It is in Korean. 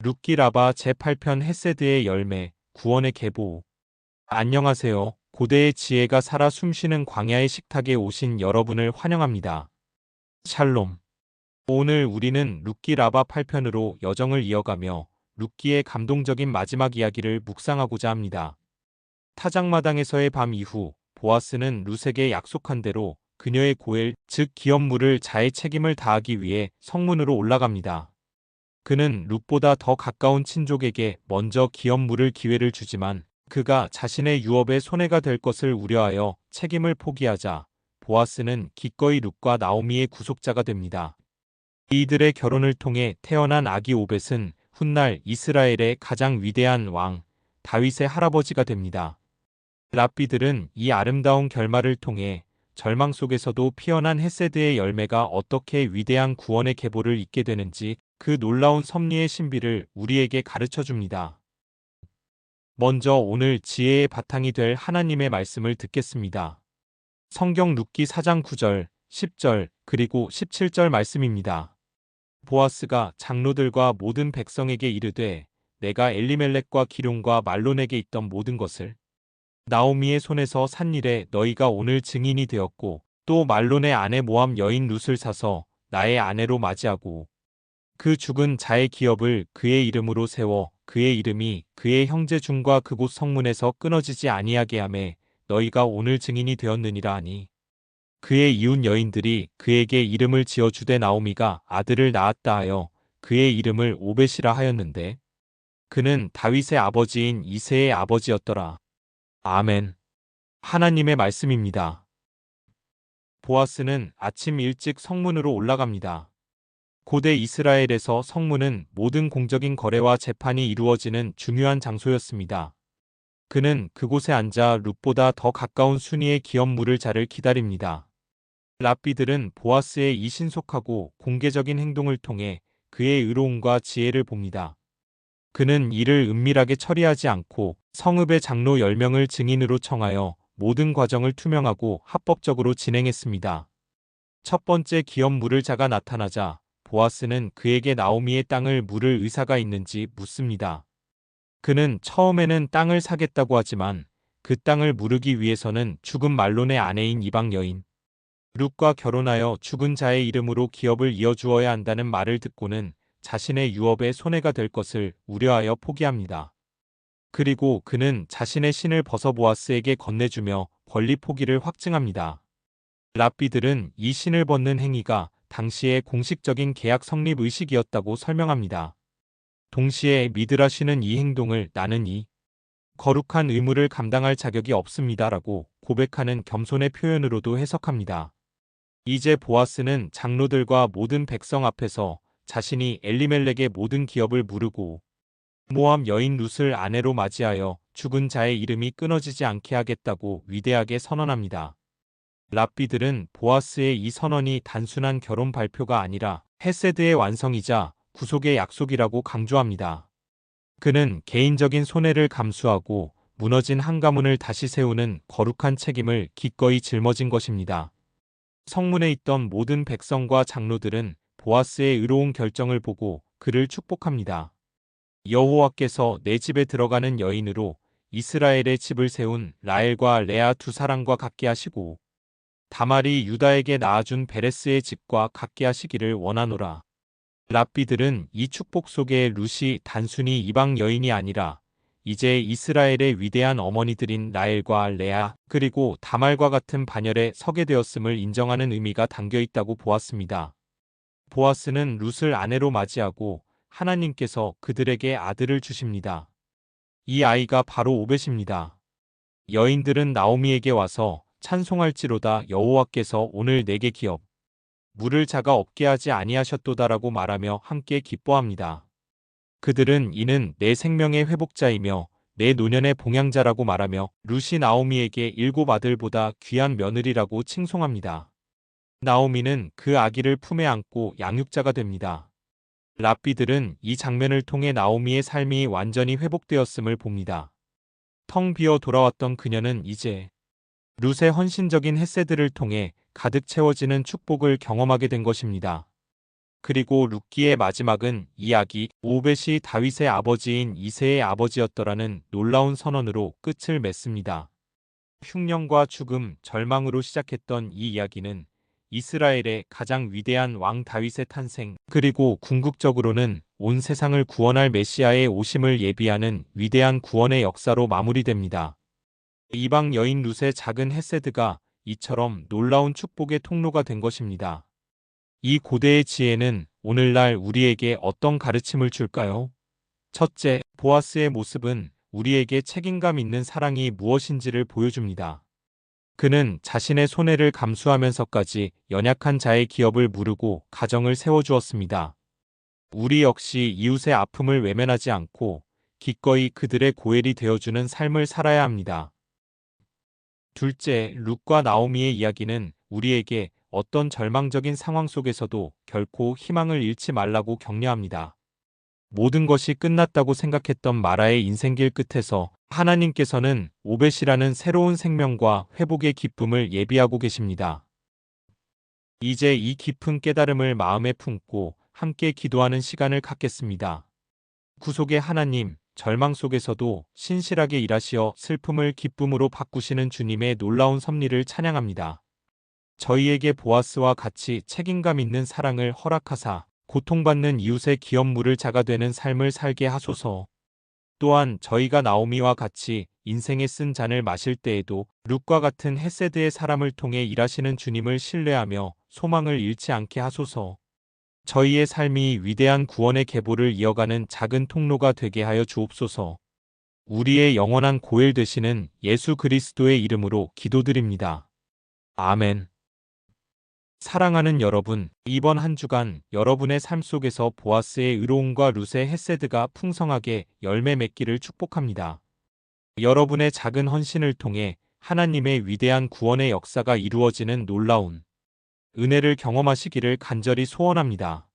룻기라바 제8편 헤세드의 열매, 구원의 계보. 안녕하세요. 고대의 지혜가 살아 숨쉬는 광야의 식탁에 오신 여러분을 환영합니다. 샬롬. 오늘 우리는 룻기라바 8편으로 여정을 이어가며 룻기의 감동적인 마지막 이야기를 묵상하고자 합니다. 타작마당에서의 밤 이후 보아스는 룻에게 약속한 대로 그녀의 고엘, 즉 기업물을 자의 책임을 다하기 위해 성문으로 올라갑니다. 그는 룻보다 더 가까운 친족에게 먼저 기업물을 기회를 주지만 그가 자신의 유업에 손해가 될 것을 우려하여 책임을 포기하자 보아스는 기꺼이 룻과 나오미의 구속자가 됩니다. 이들의 결혼을 통해 태어난 아기 오벳은 훗날 이스라엘의 가장 위대한 왕, 다윗의 할아버지가 됩니다. 랍비들은 이 아름다운 결말을 통해 절망 속에서도 피어난 헤세드의 열매가 어떻게 위대한 구원의 계보를 잇게 되는지 그 놀라운 섭리의 신비를 우리에게 가르쳐 줍니다. 먼저 오늘 지혜의 바탕이 될 하나님의 말씀을 듣겠습니다. 성경 룻기 4장 9절, 10절, 그리고 17절 말씀입니다. 보아스가 장로들과 모든 백성에게 이르되 내가 엘리멜렉과 기럯과 말론에게 있던 모든 것을 나오미의 손에서 산 일에 너희가 오늘 증인이 되었고 또 말론의 아내 모함 여인 룻을 사서 나의 아내로 맞이하고 그 죽은 자의 기업을 그의 이름으로 세워 그의 이름이 그의 형제 중과 그곳 성문에서 끊어지지 아니하게 하매 너희가 오늘 증인이 되었느니라 하니 그의 이웃 여인들이 그에게 이름을 지어 주되 나오미가 아들을 낳았다 하여 그의 이름을 오벳이라 하였는데 그는 다윗의 아버지인 이새의 아버지였더라. 아멘. 하나님의 말씀입니다. 보아스는 아침 일찍 성문으로 올라갑니다. 고대 이스라엘에서 성문은 모든 공적인 거래와 재판이 이루어지는 중요한 장소였습니다. 그는 그곳에 앉아 룻보다 더 가까운 순위의 기업물을 자를 기다립니다. 랍비들은 보아스의 이 신속하고 공개적인 행동을 통해 그의 의로움과 지혜를 봅니다. 그는 이를 은밀하게 처리하지 않고 성읍의 장로 10명을 증인으로 청하여 모든 과정을 투명하고 합법적으로 진행했습니다. 첫 번째 기업물을 자가 나타나자 보아스는 그에게 나오미의 땅을 물을 의사가 있는지 묻습니다. 그는 처음에는 땅을 사겠다고 하지만 그 땅을 무르기 위해서는 죽은 말론의 아내인 이방 여인 룻과 결혼하여 죽은 자의 이름으로 기업을 이어주어야 한다는 말을 듣고는 자신의 유업에 손해가 될 것을 우려하여 포기합니다. 그리고 그는 자신의 신을 벗어 보아스에게 건네주며 권리 포기를 확증합니다. 랍비들은 이 신을 벗는 행위가 당시의 공식적인 계약 성립 의식이었다고 설명합니다. 동시에 미드라시는 이 행동을 나는 이 거룩한 의무를 감당할 자격이 없습니다라고 고백하는 겸손의 표현으로도 해석합니다. 이제 보아스는 장로들과 모든 백성 앞에서 자신이 엘리멜렉의 모든 기업을 무르고 모함 여인 룻을 아내로 맞이하여 죽은 자의 이름이 끊어지지 않게 하겠다고 위대하게 선언합니다. 랍비들은 보아스의 이 선언이 단순한 결혼 발표가 아니라 헤세드의 완성이자 구속의 약속이라고 강조합니다. 그는 개인적인 손해를 감수하고 무너진 한 가문을 다시 세우는 거룩한 책임을 기꺼이 짊어진 것입니다. 성문에 있던 모든 백성과 장로들은 보아스의 의로운 결정을 보고 그를 축복합니다. 여호와께서 내 집에 들어가는 여인으로 이스라엘의 집을 세운 라헬과 레아 두 사람과 같게 하시고 다말이 유다에게 낳아준 베레스의 집과 같게 하시기를 원하노라. 랍비들은 이 축복 속에 룻이 단순히 이방 여인이 아니라 이제 이스라엘의 위대한 어머니들인 라헬과 레아 그리고 다말과 같은 반열에 서게 되었음을 인정하는 의미가 담겨 있다고 보았습니다. 보아스는 룻을 아내로 맞이하고 하나님께서 그들에게 아들을 주십니다. 이 아이가 바로 오벳입니다. 여인들은 나오미에게 와서 찬송할지로다 여호와께서 오늘 내게 기업 물을 자가 없게 하지 아니하셨도다라고 말하며 함께 기뻐합니다. 그들은 이는 내 생명의 회복자이며 내 노년의 봉양자라고 말하며 룻이 나오미에게 7 아들보다 귀한 며느리라고 칭송합니다. 나오미는 그 아기를 품에 안고 양육자가 됩니다. 랍비들은 이 장면을 통해 나오미의 삶이 완전히 회복되었음을 봅니다. 텅 비어 돌아왔던 그녀는 이제 룻의 헌신적인 헤세드를 통해 가득 채워지는 축복을 경험하게 된 것입니다. 그리고 룻기의 마지막은 이야기 오벳이 다윗의 아버지인 이새의 아버지였더라는 놀라운 선언으로 끝을 맺습니다. 흉년과 죽음, 절망으로 시작했던 이 이야기는 이스라엘의 가장 위대한 왕 다윗의 탄생, 그리고 궁극적으로는 온 세상을 구원할 메시아의 오심을 예비하는 위대한 구원의 역사로 마무리됩니다. 이방 여인 룻의 작은 헤세드가 이처럼 놀라운 축복의 통로가 된 것입니다. 이 고대의 지혜는 오늘날 우리에게 어떤 가르침을 줄까요? 첫째, 보아스의 모습은 우리에게 책임감 있는 사랑이 무엇인지를 보여줍니다. 그는 자신의 손해를 감수하면서까지 연약한 자의 기업을 무르고 가정을 세워주었습니다. 우리 역시 이웃의 아픔을 외면하지 않고 기꺼이 그들의 고엘이 되어주는 삶을 살아야 합니다. 둘째, 룻과 나오미의 이야기는 우리에게 어떤 절망적인 상황 속에서도 결코 희망을 잃지 말라고 격려합니다. 모든 것이 끝났다고 생각했던 마라의 인생길 끝에서 하나님께서는 오벳이라는 새로운 생명과 회복의 기쁨을 예비하고 계십니다. 이제 이 깊은 깨달음을 마음에 품고 함께 기도하는 시간을 갖겠습니다. 구속의 하나님, 절망 속에서도 신실하게 일하시어 슬픔을 기쁨으로 바꾸시는 주님의 놀라운 섭리를 찬양합니다. 저희에게 보아스와 같이 책임감 있는 사랑을 허락하사 고통받는 이웃의 기업물을 자가 되는 삶을 살게 하소서. 또한 저희가 나오미와 같이 인생의 쓴 잔을 마실 때에도 룻과 같은 헤세드의 사람을 통해 일하시는 주님을 신뢰하며 소망을 잃지 않게 하소서. 저희의 삶이 위대한 구원의 계보를 이어가는 작은 통로가 되게 하여 주옵소서. 우리의 영원한 고엘 되시는 예수 그리스도의 이름으로 기도드립니다. 아멘. 사랑하는 여러분, 이번 한 주간 여러분의 삶 속에서 보아스의 의로움과 룻의 헤세드가 풍성하게 열매 맺기를 축복합니다. 여러분의 작은 헌신을 통해 하나님의 위대한 구원의 역사가 이루어지는 놀라운 은혜를 경험하시기를 간절히 소원합니다.